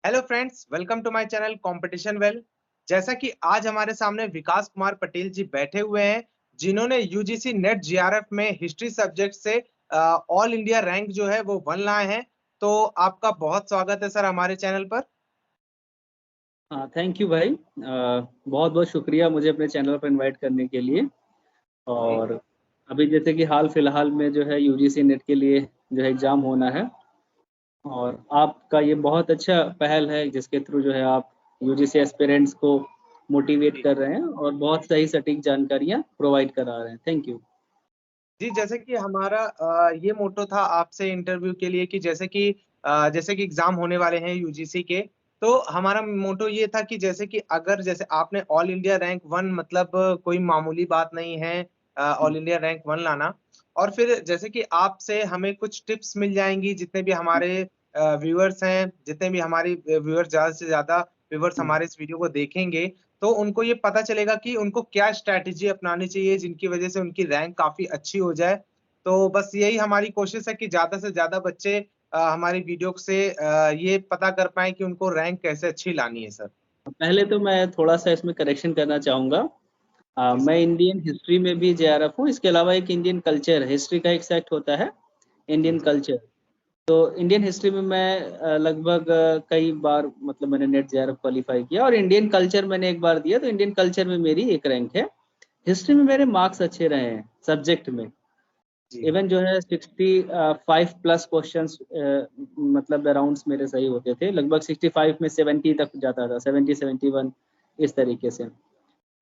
Hello friends, welcome to my channel competition well. जैसा कि आज हमारे सामने विकास कुमार पटेल जी बैठे हुए हैं, जिन्होंने यूजीसी नेट जीआरएफ में हिस्ट्री सब्जेक्ट से ऑल इंडिया रैंक जो है वो 1 लाए हैं। तो आपका बहुत स्वागत है सर हमारे चैनल पर। हाँ, थैंक यू भाई। बहुत बहुत शुक्रिया मुझे अपने चैनल पर इनवाइट करने के लिए। जी और अभी जैसे कि हाल फिलहाल में जो है यूजीसी नेट के लिए जो है एग्ज़ाम होना है, और आपका ये बहुत अच्छा पहल है जिसके थ्रू जो है आप यूजीसी एस्पिरेंट्स को मोटिवेट जी कर रहे हैं और बहुत सही सटीक जानकारियाँ प्रोवाइड करा रहे हैं। Thank you. जी, जैसे कि हमारा ये मोटो था आपसे इंटरव्यू के लिए कि जैसे कि एग्जाम होने वाले हैं यूजीसी के। तो हमारा मोटो ये था कि जैसे आपने ऑल इंडिया रैंक 1 मतलब कोई मामूली बात नहीं है, ऑल इंडिया रैंक 1 लाना। और फिर जैसे कि आपसे हमें कुछ टिप्स मिल जाएंगी, जितने भी हमारे व्यूअर्स हैं, जितने भी हमारी व्यूअर्स, ज्यादा से ज्यादा व्यूअर्स हमारे इस वीडियो को देखेंगे, तो उनको ये पता चलेगा कि उनको क्या स्ट्रैटेजी अपनानी चाहिए जिनकी वजह से उनकी रैंक काफ़ी अच्छी हो जाए। तो बस यही हमारी कोशिश है कि ज़्यादा से ज़्यादा बच्चे हमारी वीडियो से ये पता कर पाएँ कि उनको रैंक कैसे अच्छी लानी है सर। पहले तो मैं थोड़ा-सा इसमें करेक्शन करना चाहूँगा। जी मैं सर। इंडियन हिस्ट्री में भी जेआरएफ हूँ, इसके अलावा एक इंडियन कल्चर है, हिस्ट्री का एक सेक्ट होता है, जी, इंडियन जी। कल्चर। तो इंडियन हिस्ट्री में मैं लगभग कई बार मतलब मैंने नेट जेआरएफ क्वालीफाई किया, और इंडियन कल्चर मैंने एक बार दिया, तो इंडियन कल्चर में मेरी एक रैंक है। हिस्ट्री में मेरे मार्क्स अच्छे रहे हैं सब्जेक्ट में। जी, इवन जो है 65 प्लस क्वेश्चंस मतलब अराउंड्स मेरे सही होते थे। लगभग 65 में 70 तक जाता था, 70, 71 इस तरीके से।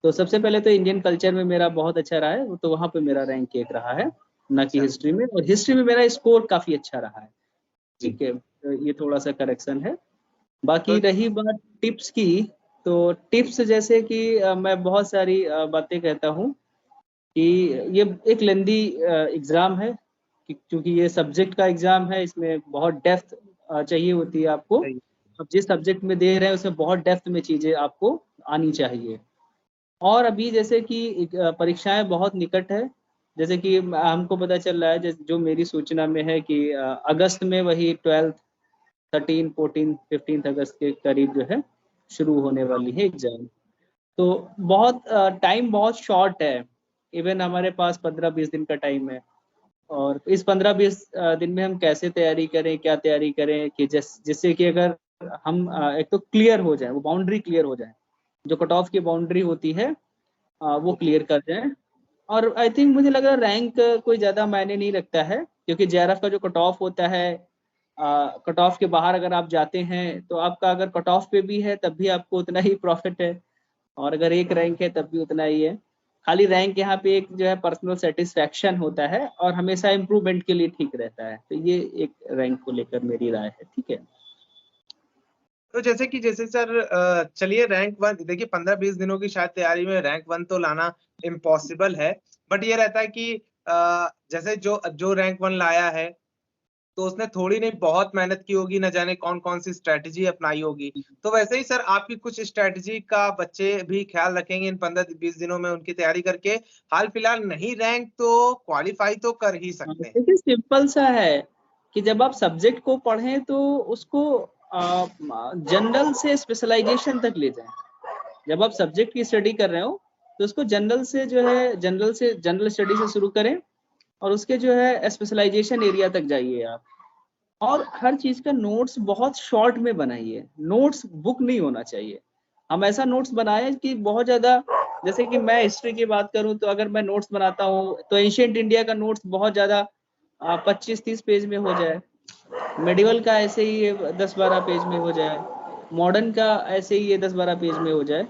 तो सबसे पहले तो इंडियन कल्चर में मेरा बहुत अच्छा रहा है, तो वहाँ पे मेरा रैंक 1 रहा है, ना कि चलिए। हिस्ट्री में। और हिस्ट्री में मेरा स्कोर काफ़ी अच्छा रहा है। जी। ठीक है, तो ये थोड़ा-सा करेक्शन है। तो बाकी रही बात टिप्स की, तो टिप्स जैसे कि मैं बहुत सारी बातें कहता हूँ कि ये एक लेंदी एग्ज़ाम है, कि क्योंकि ये सब्जेक्ट का एग्ज़ाम है, इसमें बहुत डेप्थ चाहिए होती है आपको। सही। आप जिस सब्जेक्ट में दे रहे हैं उसमें बहुत डेप्थ में चीज़ें आपको आनी चाहिए। और अभी जैसे कि परीक्षाएँ बहुत निकट है, जैसे कि हमको पता चल रहा है, जो मेरी सूचना में है कि अगस्त में वही 12th 13, 14, 15 अगस्त के करीब जो है शुरू होने वाली है एग्ज़ाम। तो बहुत टाइम बहुत शॉर्ट है। इवन हमारे पास 15-20 दिन का टाइम है, और इस 15-20 दिन में हम कैसे तैयारी करें, क्या तैयारी करें कि जिससे कि अगर हम एक तो क्लियर हो जाए, वो बाउंड्री क्लियर हो जाए, जो कट ऑफ की बाउंड्री होती है वो जी, क्लियर कर जाएँ। और आई थिंक मुझे लग रहा है रैंक कोई ज़्यादा मायने नहीं रखता है, क्योंकि जेआरएफ का जो कट ऑफ होता है, कट ऑफ के बाहर अगर आप जाते हैं तो आपका अगर कट ऑफ पे भी है तब भी आपको उतना ही प्रॉफ़िट है, और अगर एक रैंक है तब भी उतना ही है। खाली रैंक यहाँ पे एक जो है पर्सनल सैटिस्फैक्शन होता है, और हमेशा इम्प्रूवमेंट के लिए ठीक रहता है। तो ये एक रैंक को लेकर मेरी राय है, ठीक है? तो जैसे सर चलिए रैंक 1 देखिए 15-20 दिनों की शायद तैयारी में रैंक 1 तो लाना इम्पॉसिबल है। बट ये रहता है कि जैसे जो जो रैंक 1 लाया है, तो उसने थोड़ी नहीं बहुत मेहनत की होगी, न जाने कौन-कौन सी स्ट्रैटेजी अपनाई होगी। तो वैसे ही सर आपकी कुछ स्ट्रैटेजी का बच्चे भी ख्याल रखेंगे इन 15-20 दिनों में उनकी तैयारी करके, हाल-फिलहाल नहीं रैंक तो क्वालीफाई तो कर ही सकते हैं। देखिए सिंपल सा है कि जब आप सब्जेक्ट को पढ़ें तो उसको जनरल से स्पेशलाइज़ेशन तक ले जाएँ। जब आप सब्जेक्ट की स्टडी कर रहे हो, तो उसको जनरल स्टडी से शुरू करें, और उसके जो है स्पेशलाइज़ेशन एरिया तक जाइए आप। और हर चीज़ का नोट्स बहुत शॉर्ट में बनाइए, नोट्स बुक नहीं होना चाहिए। हम ऐसा नोट्स बनाएँ कि बहुत ज़्यादा, जैसे कि मैं हिस्ट्री की बात करूँ तो अगर मैं नोट्स बनाता हूँ, तो एंशिएंट इंडिया का नोट्स बहुत ज़्यादा 25-30 पेज में हो जाए। मेडिवल का ऐसे ही ये 10-12 पेज में हो जाए। मॉडर्न का ऐसे ही ये 10-12 पेज में हो जाए।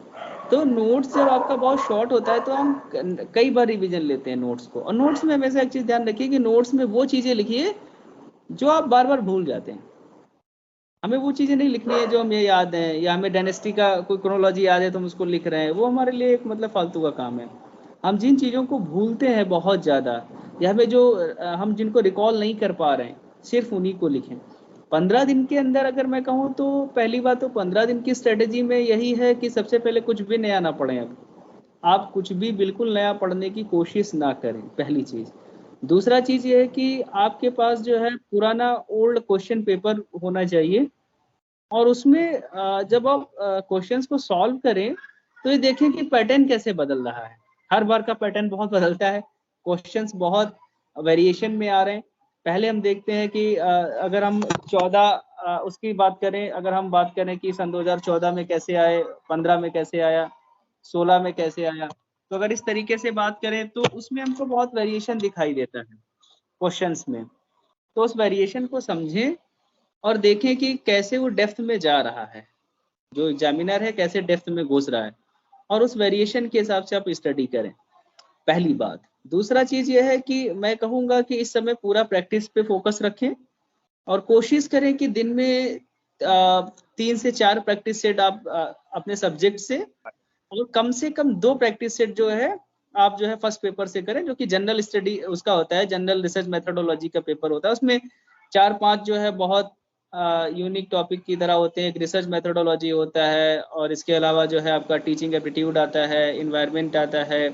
तो नोट्स जब आपका बहुत शॉर्ट होता है तो हम कई बार रिवीजन लेते हैं नोट्स को, और नोट्स में हमेशा एक चीज़ ध्यान रखिए कि नोट्स में वो चीज़ें लिखिए जो आप बार-बार भूल जाते हैं। हमें वो चीज़ें नहीं लिखनी है जो हमें याद हैं, या हमें डायनेस्टी का कोई क्रोनोलॉजी याद है तो हम उसको लिख रहे हैं, वो हमारे लिए एक मतलब फालतू का काम है। हम जिन चीज़ों को भूलते हैं बहुत ज़्यादा, या हमें जो हम जिनको रिकॉल नहीं कर पा रहे हैं, सिर्फ़ उन्हीं को लिखें। 15 दिन के अंदर अगर मैं कहूँ तो पहली बात तो 15 दिन की स्ट्रैटेजी में यही है कि सबसे पहले कुछ भी नया ना पढ़ें अब। आप कुछ भी बिल्कुल नया पढ़ने की कोशिश ना करें, पहली चीज़। दूसरा चीज़ ये है कि आपके पास जो है पुराना ओल्ड क्वेश्चन पेपर होना चाहिए, और उसमें जब आप क्वेश्चंस को सॉल्व करें तो ये देखें कि पैटर्न कैसे बदल रहा है। हर बार का पैटर्न बहुत बदलता है, क्वेश्चंस बहुत वेरिएशन में आ रहे हैं। पहले हम देखते हैं कि अगर हम 14 उसकी बात करें, अगर हम बात करें कि सन 2014 में कैसे आए, 15 में कैसे आया, 16 में कैसे आया, तो अगर इस तरीके से बात करें तो उसमें हमको बहुत वेरिएशन दिखाई देता है क्वेश्चंस में। तो उस वेरिएशन को समझें और देखें कि कैसे वो डेप्थ में जा रहा है, जो एग्जामिनर है कैसे डेप्थ में घुस रहा है, और उस वेरिएशन के हिसाब से आप स्टडी करें, पहली बात। दूसरा चीज ये है कि मैं कहूँगा कि इस समय पूरा प्रैक्टिस पे फोकस रखें और कोशिश करें कि दिन में 3 से 4 प्रैक्टिस सेट आप अपने सब्जेक्ट से, और कम से कम 2 प्रैक्टिस सेट जो है आप जो है फर्स्ट पेपर से करें, जो कि जनरल स्टडी उसका होता है, जनरल रिसर्च मेथोडोलॉजी का पेपर होता है। उसमें 4-5 जो है बहुत यूनिक टॉपिक की तरह होते हैं। एक रिसर्च मेथोडोलॉजी होता है, और इसके अलावा जो है आपका टीचिंग एप्टीट्यूड आता है, इन्वायरमेंट आता है,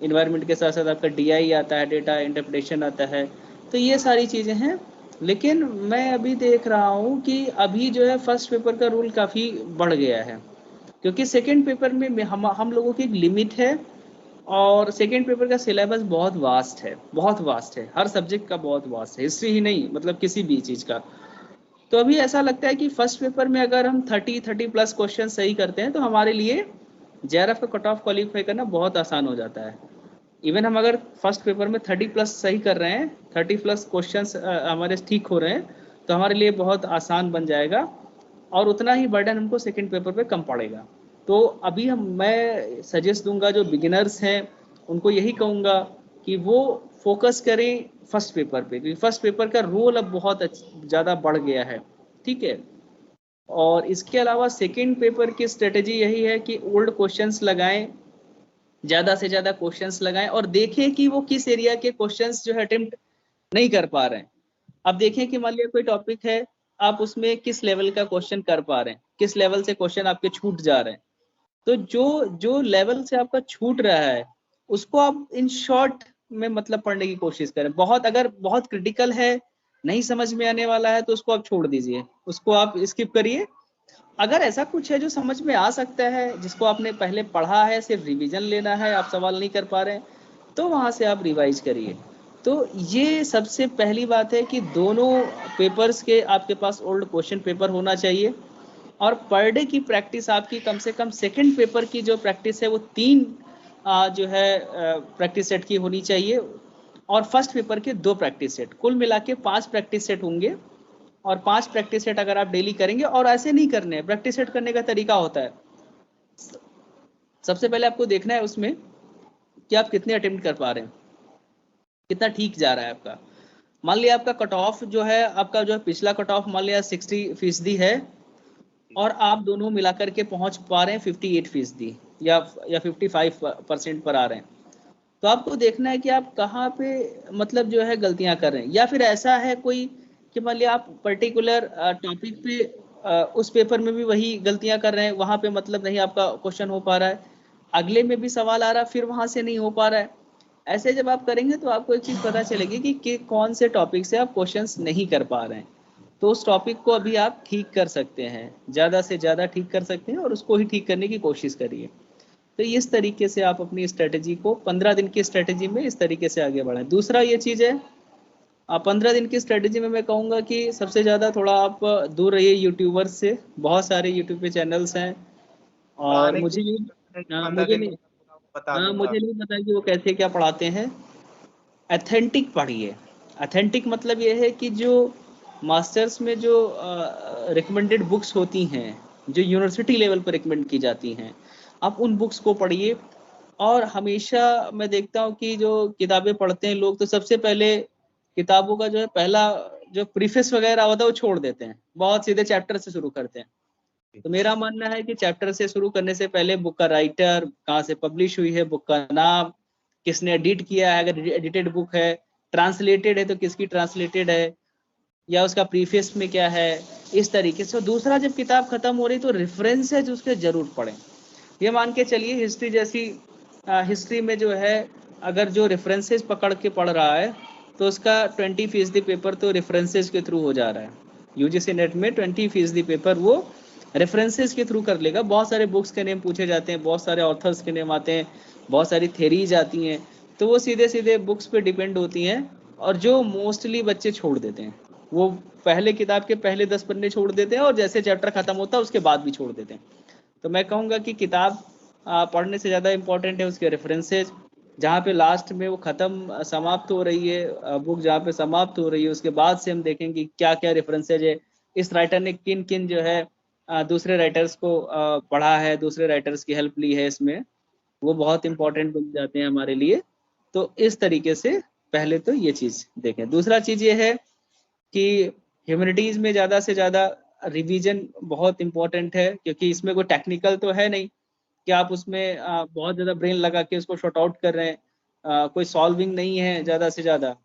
इन्वायरमेंट के साथ साथ आपका DI आता है, डेटा इंटरप्रिटेशन आता है। तो ये सारी चीज़ें हैं। लेकिन मैं अभी देख रहा हूँ कि अभी जो है फर्स्ट पेपर का रूल काफ़ी बढ़ गया है, क्योंकि सेकेंड पेपर में हम लोगों की एक लिमिट है, और सेकेंड पेपर का सिलेबस बहुत वास्ट है, बहुत वास्ट है, हर सब्जेक्ट का बहुत वास्ट है, हिस्ट्री ही नहीं मतलब किसी भी चीज़ का। तो अभी ऐसा लगता है कि फर्स्ट पेपर में अगर हम 30 प्लस क्वेश्चन सही करते हैं तो हमारे लिए JRF का कट ऑफ क्वालिफाई करना बहुत आसान हो जाता है। इवन हम अगर फर्स्ट पेपर में 30 प्लस सही कर रहे हैं, 30 प्लस क्वेश्चंस हमारे ठीक हो रहे हैं, तो हमारे लिए बहुत आसान बन जाएगा, और उतना ही बर्डन हमको सेकंड पेपर पे कम पड़ेगा। तो अभी मैं सजेस्ट दूंगा जो बिगिनर्स हैं उनको यही कहूँगा कि वो फोकस करें फर्स्ट पेपर पे, क्योंकि फर्स्ट पेपर का रोल अब बहुत ज़्यादा बढ़ गया है, ठीक है। और इसके अलावा सेकेंड पेपर की स्ट्रेटेजी यही है कि ओल्ड क्वेश्चंस लगाएं, ज़्यादा से ज़्यादा क्वेश्चंस लगाएं, और देखें कि वो किस एरिया के क्वेश्चंस जो है अटेम्प्ट नहीं कर पा रहे हैं। अब देखें कि मान लिया कोई टॉपिक है, आप उसमें किस लेवल का क्वेश्चन कर पा रहे हैं, किस लेवल से क्वेश्चन आपके छूट जा रहे हैं। तो जो जो लेवल से आपका छूट रहा है उसको आप इन शॉर्ट में मतलब पढ़ने की कोशिश करें। बहुत अगर बहुत क्रिटिकल है, नहीं समझ में आने वाला है, तो उसको आप छोड़ दीजिए, उसको आप स्किप करिए। अगर ऐसा कुछ है जो समझ में आ सकता है, जिसको आपने पहले पढ़ा है, सिर्फ रिवीजन लेना है, आप सवाल नहीं कर पा रहे हैं, तो वहाँ से आप रिवाइज करिए। तो ये सबसे पहली बात है कि दोनों पेपर्स के आपके पास ओल्ड क्वेश्चन पेपर होना चाहिए, और पर डे की प्रैक्टिस आपकी कम से कम सेकंड पेपर की जो प्रैक्टिस है वो 3 जो है प्रैक्टिस सेट की होनी चाहिए, और फर्स्ट पेपर के 2 प्रैक्टिस सेट, कुल मिला के 5 प्रैक्टिस सेट होंगे। और 5 प्रैक्टिस सेट अगर आप डेली करेंगे, और ऐसे नहीं करने हैं, प्रैक्टिस सेट करने का तरीका होता है, सबसे पहले आपको देखना है उसमें कि आप कितने अटेम्प्ट कर पा रहे हैं, कितना ठीक जा रहा है आपका। मान लिया आपका कट ऑफ जो है, आपका जो पिछला कट ऑफ मान लिया 60% है, और आप दोनों मिलाकर के पहुंच पा रहे हैं 58% या 55% पर आ रहे हैं। तो आपको देखना है कि आप कहाँ पे मतलब जो है गलतियां कर रहे हैं, या फिर ऐसा है कोई कि मान लिया आप पर्टिकुलर टॉपिक पे उस पेपर में भी वही गलतियां कर रहे हैं, वहां पे मतलब नहीं आपका क्वेश्चन हो पा रहा है, अगले में भी सवाल आ रहा है, फिर वहां से नहीं हो पा रहा है। ऐसे जब आप करेंगे तो आपको एक चीज पता चलेगी कि कौन से टॉपिक से आप क्वेश्चंस नहीं कर पा रहे हैं। तो उस टॉपिक को अभी आप ठीक कर सकते हैं, ज़्यादा से ज़्यादा ठीक कर सकते हैं, और उसको ही ठीक करने की कोशिश करिए। तो इस तरीके से आप अपनी स्ट्रेटजी को 15 दिन की स्ट्रेटजी में इस तरीके से आगे बढ़ाएं। दूसरा ये चीज़ है, 15 दिन की स्ट्रेटजी में मैं कहूँगा कि सबसे ज़्यादा थोड़ा आप दूर रहिए यूट्यूबर्स से। बहुत सारे यूट्यूब पे चैनल्स हैं, तो और आने की मुझे नहीं, कोशिश करें कि 15 मुझे दिन नहीं, में मैं पूरा बता दूंगा। मुझे नहीं पता कि वो कैसे क्या पढ़ाते हैं। अथेंटिक पढ़िए। अथेंटिक मतलब ये है कि जो मास्टर्स में जो रिकमेंडेड बुक्स होती हैं, जो यूनिवर्सिटी लेवल पर रिकमेंड की जाती हैं, आप उन बुक्स को पढ़िए। और हमेशा मैं देखता हूँ कि जो किताबें पढ़ते हैं लोग, तो सबसे पहले किताबों का जो है पहला जो प्रीफेस वगैरह होता है वो छोड़ देते हैं, बहुत सीधे चैप्टर से शुरू करते हैं। तो मेरा मानना है कि चैप्टर से शुरू करने से पहले बुक का राइटर, कहाँ से पब्लिश हुई है, बुक का नाम, किसने एडिट किया है, अगर एडिटेड बुक है, ट्रांसलेटेड है तो किसकी ट्रांसलेटेड है, या उसका प्रीफेस में क्या है, इस तरीके से। दूसरा, जब किताब खत्म हो रही तो रेफरेंसेज उसके जरूर पढ़ें। ये मान के चलिए हिस्ट्री जैसी, हिस्ट्री में जो है अगर जो रेफरेंसेज पकड़ के पढ़ रहा है तो उसका 20% पेपर तो रेफरेंसेज के थ्रू हो जा रहा है। यूजीसी नेट में 20% पेपर वो रेफरेंसेस के थ्रू कर लेगा। बहुत सारे बुक्स के नेम पूछे जाते हैं, बहुत सारे ऑथर्स के नेम आते हैं, बहुत सारी थेरीज आती हैं, तो वो सीधे सीधे बुक्स पे डिपेंड होती हैं। और जो मोस्टली बच्चे छोड़ देते हैं वो पहले किताब के पहले 10 पन्ने छोड़ देते हैं, और जैसे चैप्टर खत्म होता है उसके बाद भी छोड़ देते हैं। तो मैं कहूँगा कि किताब पढ़ने से ज़्यादा इम्पोर्टेंट है उसके रेफरेंसेज। जहाँ पे लास्ट में वो खत्म समाप्त हो रही है बुक, जहाँ पे समाप्त हो रही है उसके बाद से हम देखेंगे क्या क्या रेफरेंसेज है, इस राइटर ने किन किन जो है दूसरे राइटर्स को पढ़ा है, दूसरे राइटर्स की हेल्प ली है इसमें, वो बहुत इंपॉर्टेंट बन जाते हैं हमारे लिए। तो इस तरीके से पहले तो ये चीज़ देखें। दूसरा चीज़ ये है कि ह्यूमैनिटीज़ में ज़्यादा से ज़्यादा रिवीजन बहुत इंपॉर्टेंट है, क्योंकि इसमें कोई टेक्निकल तो है नहीं कि आप उसमें बहुत ज़्यादा ब्रेन लगा के उसको शॉर्ट आउट कर रहे हैं, कोई सॉल्विंग नहीं है ज़्यादा से ज़्यादा।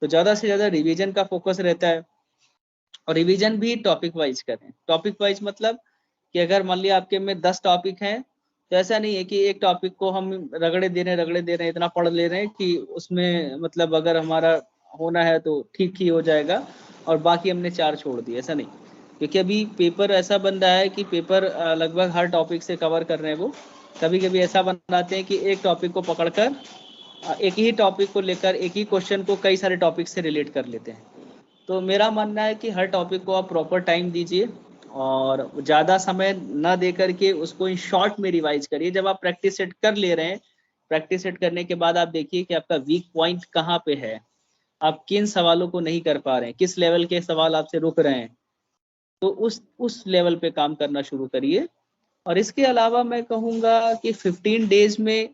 तो ज़्यादा से ज़्यादा रिवीजन का फोकस रहता है, और रिवीजन भी टॉपिक वाइज करें। टॉपिक वाइज मतलब कि अगर मान लिया आपके में 10 टॉपिक हैं, तो ऐसा नहीं है कि एक टॉपिक को हम रगड़े दे रहे हैं, इतना पढ़ ले रहे हैं कि उसमें मतलब अगर हमारा होना है तो ठीक ही हो जाएगा और बाकी हमने 4 छोड़ दिए, ऐसा नहीं। क्योंकि अभी पेपर ऐसा बन रहा है कि पेपर लगभग हर टॉपिक से कवर कर रहे हैं वो। कभी कभी ऐसा बनाते हैं कि एक टॉपिक को पकड़कर एक ही टॉपिक को लेकर एक ही क्वेश्चन को कई सारे टॉपिक से रिलेट कर लेते हैं। तो मेरा मानना है कि हर टॉपिक को आप प्रॉपर टाइम दीजिए और ज़्यादा समय ना दे करके उसको इन शॉर्ट में रिवाइज करिए। जब आप प्रैक्टिस सेट कर ले रहे हैं, प्रैक्टिस सेट करने के बाद आप देखिए कि आपका वीक पॉइंट कहाँ पे है, आप किन सवालों को नहीं कर पा रहे हैं, किस लेवल के सवाल आपसे रुक रहे हैं, तो उस लेवल पे काम करना शुरू करिए। और इसके अलावा मैं कहूँगा कि 15 डेज में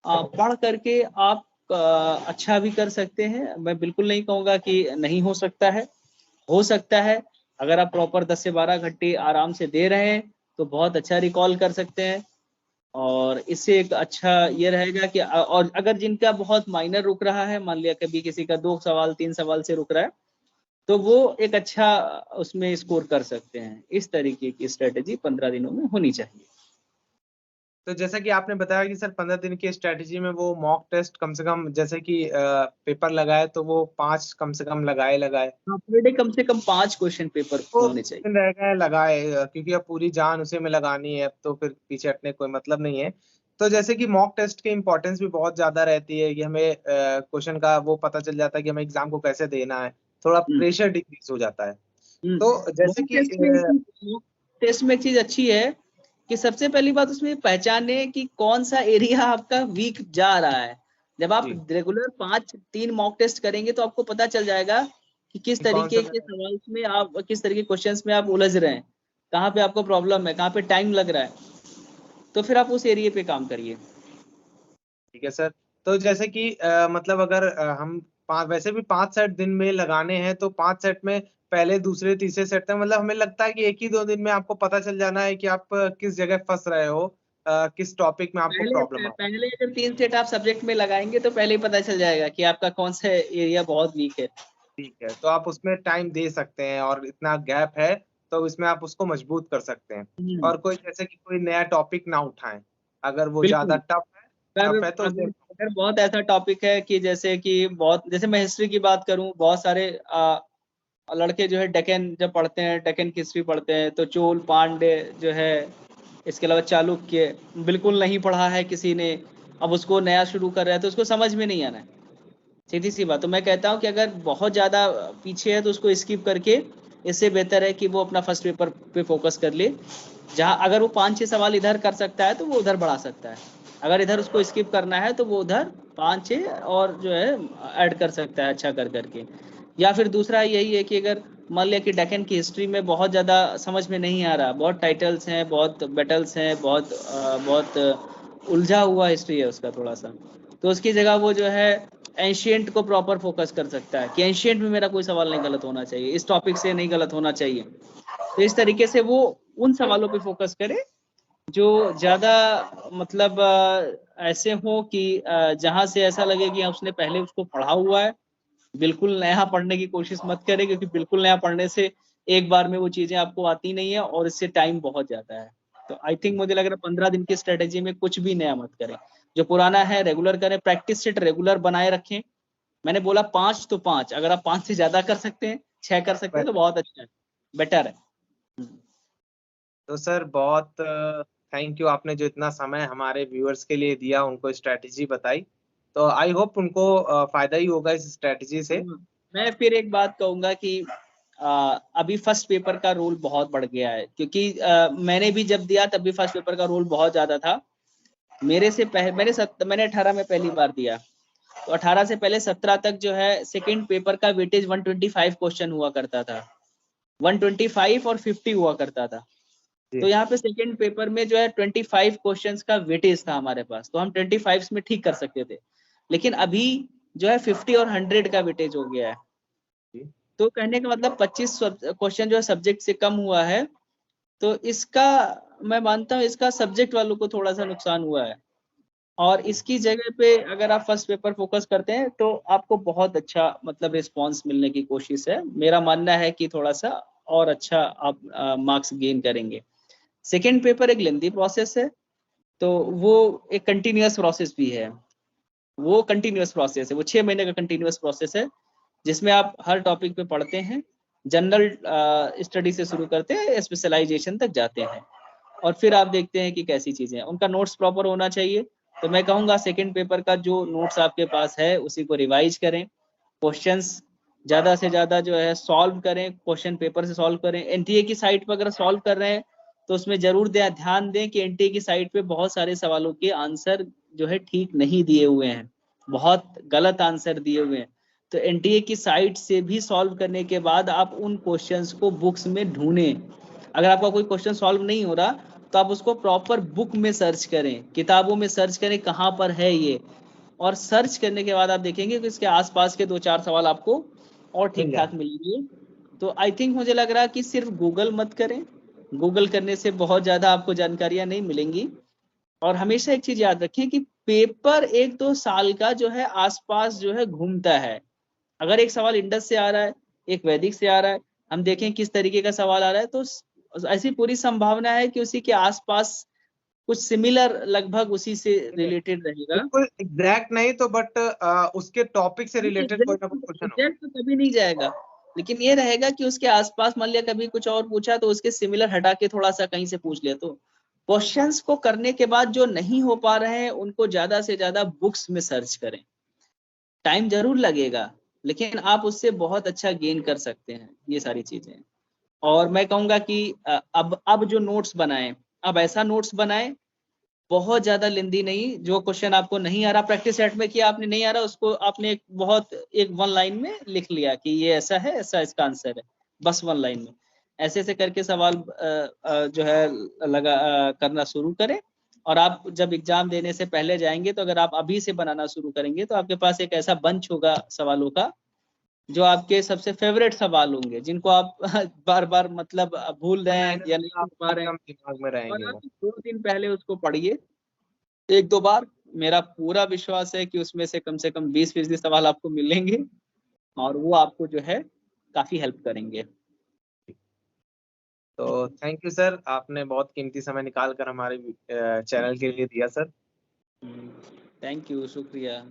पढ़ करके आप अच्छा भी कर सकते हैं। मैं बिल्कुल नहीं कहूँगा कि नहीं हो सकता है, हो सकता है। अगर आप प्रॉपर 10 से 12 घंटे आराम से दे रहे हैं तो बहुत अच्छा रिकॉल कर सकते हैं। और इससे एक अच्छा ये रहेगा कि और अगर जिनका बहुत माइनर रुक रहा है, मान लिया कभी किसी का 2 सवाल 3 सवाल से रुक रहा है, तो वो एक अच्छा उसमें स्कोर कर सकते हैं। इस तरीके की स्ट्रेटेजी 15 दिनों में होनी चाहिए। तो जैसा कि आपने बताया कि सर 15 दिन की स्ट्रैटेजी में वो मॉक टेस्ट कम से कम जैसे कि पेपर लगाए तो वो 5 कम से कम लगाए। हाँ, पर डे कम से कम 5 क्वेश्चन पेपर तो होने चाहिए। दिन रह गए लगाए, क्योंकि अब पूरी जान उसी में लगानी है, अब तो फिर पीछे हटने कोई मतलब नहीं है। तो जैसे कि मॉक टेस्ट की इम्पोर्टेंस भी बहुत ज्यादा रहती है कि हमें क्वेश्चन का वो पता चल जाता है कि हमें एग्जाम को कैसे देना है, थोड़ा प्रेशर डिक्रीज हो जाता है। तो जैसे मॉक कि टेस्ट में मॉक टेस्ट में एक चीज अच्छी है कि सबसे पहली बात उसमें पहचाने कि कौन सा एरिया आपका वीक जा रहा है। जब आप जी, रेगुलर 3 मॉक टेस्ट करेंगे तो आपको पता चल जाएगा कि किस कि कौन सा तरीके के सवाल में आप, किस तरीके के क्वेश्चंस में आप उलझ रहे हैं, कहाँ पे आपको प्रॉब्लम है, कहाँ पे टाइम लग रहा है। तो फिर आप उस एरिया पे काम करिए। ठीक है सर। तो जैसे कि मतलब अगर हम वैसे भी 5 सेट दिन में लगाने हैं, तो 5 सेट में पहले दूसरे तीसरे सेट तक मतलब हमें लगता है कि एक ही 2 दिन में आपको पता चल जाना है कि आप किस जगह फंस रहे हो, किस टॉपिक में आपको पहले प्रॉब्लम आ। पहले अगर 3 सेट आप सब्जेक्ट में लगाएंगे तो पहले ही पता चल जाएगा कि आपका कौन सा एरिया बहुत वीक है। ठीक है, तो आप उसमें टाइम दे सकते हैं और इतना गैप है तो इसमें आप उसको मजबूत कर सकते हैं। और कोई जैसे कि कोई नया टॉपिक ना उठाएं, अगर वो ज्यादा बिल्कुल। अगर टफ है तो अगर अगर बहुत ऐसा टॉपिक है कि जैसे कि बहुत, जैसे मैं हिस्ट्री की बात करूं, बहुत सारे लड़के जो है डेक्कन जब पढ़ते हैं, डेक्कन की हिस्ट्री पढ़ते हैं, तो चोल पांड्य जो है, इसके अलावा चालुक्य बिल्कुल नहीं पढ़ा है किसी ने, अब उसको नया शुरू कर रहा है तो उसको समझ में नहीं आना है। सीधी सी बात। तो मैं कहता हूँ कि अगर बहुत ज्यादा पीछे है तो उसको स्किप करके, इससे बेहतर है कि वो अपना फर्स्ट पेपर पे फोकस कर ले। जहाँ अगर वो 5-6 सवाल इधर कर सकता है तो वो उधर बढ़ा सकता है, अगर इधर उसको स्किप करना है तो वो उधर 5-6 और जो है ऐड कर सकता है अच्छा कर करके। या फिर दूसरा यही है कि अगर मान लिया कि डेक्कन की हिस्ट्री में बहुत ज़्यादा समझ में नहीं आ रहा, बहुत टाइटल्स हैं, बहुत बैटल्स हैं, बहुत उलझा हुआ हिस्ट्री है उसका थोड़ा सा, तो उसकी जगह वो जो है एंशियंट को प्रॉपर फोकस कर सकता है कि एंशियंट में मेरा कोई सवाल नहीं गलत होना चाहिए, इस टॉपिक से नहीं गलत होना चाहिए। तो इस तरीके से वो उन सवालों पे फोकस करे जो ज्यादा मतलब ऐसे हो कि जहां से ऐसा लगे कि उसने पहले उसको पढ़ा हुआ है। बिल्कुल नया पढ़ने की कोशिश मत करें, क्योंकि बिल्कुल नया पढ़ने से एक बार में वो चीजें आपको आती नहीं है और इससे टाइम बहुत जाता है। तो आई थिंक मुझे लग रहा है 15 दिन की स्ट्रेटेजी में कुछ भी नया मत करें, जो पुराना है रेगुलर करें, प्रैक्टिस सेट रेगुलर बनाए रखें। मैंने बोला 5 तो 5, अगर आप 5 से ज्यादा कर सकते हैं, 6 कर सकते हैं तो बहुत अच्छा है। बेटर है। तो सर बहुत थैंक यू, आपने जो इतना समय हमारे व्यूअर्स के लिए दिया, उनको स्ट्रेटजी बताई, तो आई होप उनको फायदा ही होगा इस स्ट्रेटजी से। मैं फिर एक बात कहूंगा कि अभी फर्स्ट पेपर का रोल बहुत बढ़ गया है, क्योंकि मैंने भी जब दिया तब भी फर्स्ट पेपर का रोल बहुत ज्यादा था। मेरे से पहले मैंने 18 में पहली बार दिया, तो 18 से पहले 17 तक जो है सेकंड पेपर का वेटेज 125 क्वेश्चन हुआ करता था, 125 और 50 हुआ करता था। तो यहाँ पे सेकंड पेपर में जो है 25 क्वेश्चंस का वेटेज था हमारे पास, तो हम 25 में ठीक कर सकते थे। लेकिन अभी जो है 50 और 100 का वेटेज हो गया है। तो कहने का मतलब 25 क्वेश्चन जो है सब्जेक्ट से कम हुआ है। तो इसका मैं मानता हूँ इसका सब्जेक्ट वालों को थोड़ा सा नुकसान हुआ है, और इसकी जगह पे अगर आप फर्स्ट पेपर फोकस करते हैं तो आपको बहुत अच्छा मतलब रिस्पांस मिलने की कोशिश है। मेरा मानना है कि थोड़ा सा और अच्छा आप मार्क्स गेन करेंगे। सेकेंड पेपर एक लेंथी प्रोसेस है, तो वो एक कंटिन्यूअस प्रोसेस भी है। वो कंटिन्यूअस प्रोसेस है, वो 6 महीने का कंटिन्यूअस प्रोसेस है, जिसमें आप हर टॉपिक पे पढ़ते हैं, जनरल स्टडी से शुरू करते हैं, स्पेशलाइजेशन तक जाते हैं, और फिर आप देखते हैं कि कैसी चीजें हैं। उनका नोट्स प्रॉपर होना चाहिए। तो मैं कहूँगा सेकेंड पेपर का जो नोट्स आपके पास है उसी को रिवाइज करें, क्वेश्चंस ज्यादा से ज्यादा जो है सॉल्व करें, क्वेश्चन पेपर से सॉल्व करें। एनटीए की साइट पर अगर सॉल्व कर रहे हैं तो उसमें जरूर ध्यान दें कि एनटीए की साइट पे बहुत सारे सवालों के आंसर जो है ठीक नहीं दिए हुए हैं, बहुत गलत आंसर दिए हुए हैं। तो एनटीए की साइट से भी सॉल्व करने के बाद आप उन क्वेश्चंस को बुक्स में ढूंढें। अगर आपका कोई क्वेश्चन सॉल्व नहीं हो रहा तो आप उसको प्रॉपर बुक में सर्च करें, किताबों में सर्च करें कहाँ पर है ये, और सर्च करने के बाद आप देखेंगे कि इसके आसपास के 2-4 सवाल आपको और ठीक ठाक मिलेंगे। तो आई थिंक मुझे लग रहा है कि सिर्फ गूगल मत करें, गूगल करने से बहुत ज्यादा आपको जानकारियां नहीं मिलेंगी। और हमेशा एक चीज याद रखें कि पेपर 1-2 साल का जो है आसपास जो है घूमता है। अगर एक सवाल इंडस से आ रहा है, एक वैदिक से आ रहा है, हम देखें किस तरीके का सवाल आ रहा है, तो ऐसी पूरी संभावना है कि उसी के आसपास कुछ सिमिलर लगभग उसी से रिलेटेड रहेगा। बिल्कुल एग्जैक्ट नहीं तो बट उसके टॉपिक से रिलेटेड कोई ना कोई क्वेश्चन होगा। एग्जैक्ट तो कभी नहीं जाएगा, लेकिन ये रहेगा कि उसके आसपास मान लिया कभी कुछ और पूछा तो उसके सिमिलर हटा के थोड़ा सा कहीं से पूछ लिया। तो क्वेश्चंस को करने के बाद जो नहीं हो पा रहे हैं उनको ज्यादा से ज्यादा बुक्स में सर्च करें। टाइम जरूर लगेगा, लेकिन आप उससे बहुत अच्छा गेन कर सकते हैं ये सारी चीजें। और मैं कहूंगा कि अब जो नोट्स बनाएं, अब ऐसा नोट्स बनाएं बहुत ज्यादा लेंदी नहीं। जो क्वेश्चन आपको नहीं आ रहा, प्रैक्टिस सेट में किया आपने, नहीं आ रहा उसको आपने एक 1 लाइन में लिख लिया कि ये ऐसा है, ऐसा इसका आंसर है, बस 1 लाइन में। ऐसे ऐसे करके सवाल जो है करना शुरू करें। और आप जब एग्जाम देने से पहले जाएंगे तो अगर आप अभी से बनाना शुरू करेंगे तो आपके पास एक ऐसा बंच होगा सवालों का जो आपके सबसे फेवरेट सवाल होंगे, जिनको आप बार बार मतलब भूल रहे हैं या नहीं लिख पा रहे हैं। एकदम दिमाग में रहेंगे और आप वो। 2 दिन पहले उसको पढ़िए 1-2 बार। मेरा पूरा विश्वास है कि उसमें से कम 20% सवाल आपको मिलेंगे, और वो आपको जो है काफी हेल्प करेंगे। तो थैंक यू सर, आपने बहुत कीमती समय निकाल कर हमारे चैनल के लिए दिया सर। थैंक यू, शुक्रिया।